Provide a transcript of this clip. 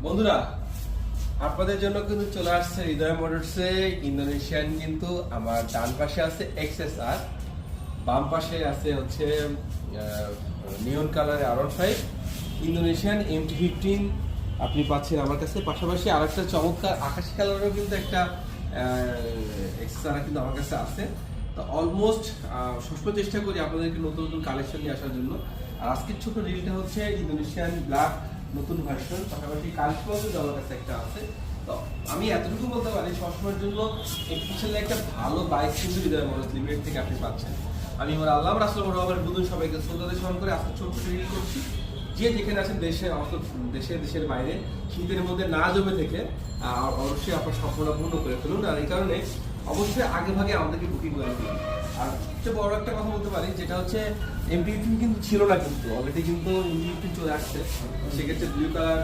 বন্ধুরা, আপনাদের জন্য কিন্তু চলে আসছে হৃদয় মোটরসে ইন্দোনেশিয়ান। কিন্তু আমার ডান পাশে আছে এক্সএসআর, বাম পাশে আছে হচ্ছে নিয়ন কালারের R15 ইন্দোনেশিয়ান MT-15 আপনি পাচ্ছেন আমার কাছে। পাশাপাশি আরেকটা চমৎকার আকাশি কালারেরও কিন্তু একটা এক্সএসআর কিন্তু আমার কাছে আছে। তো অলমোস্ট সবসময় চেষ্টা করি আপনাদেরকে নতুন নতুন কালেকশন নিয়ে আসার জন্য। আর আজকের ছোট রিলটা হচ্ছে ইন্দোনেশিয়ান ব্ল্যাক নতুন ভার্সন, পাশাপাশি কালচুয়ালও আমার কাছে একটা আছে। তো আমি এতটুকু বলতে পারি, সবসময়ের জন্য পিছনে একটা ভালো বাইক কিন্তু হৃদয় মোটরস লিমিটেড থেকে আপনি পাচ্ছেন। আমি আমার আল্লাহ রাসূল মোহাম্মদ বুধুন সবাইকে শ্রদ্ধা স্মরণ করে আজকে ছোট্ট রিল করছি। যে যেখানে আছেন দেশের বাইরে, শীতের মধ্যে না জমে থেকে অবশ্যই আপনার স্বপ্নটা পূর্ণ করে ফেলুন। আর এই কারণে অবশ্যই আগে ভাগে আমাদেরকে বুকিং করে দিন। আর সবচেয়ে বড় একটা কথা বলতে পারি, যেটা হচ্ছে MT-15 কিন্তু ছিল না, কিন্তু অলরেডি কিন্তু MT-15 চলে আসছে। সেক্ষেত্রে ব্লু কালার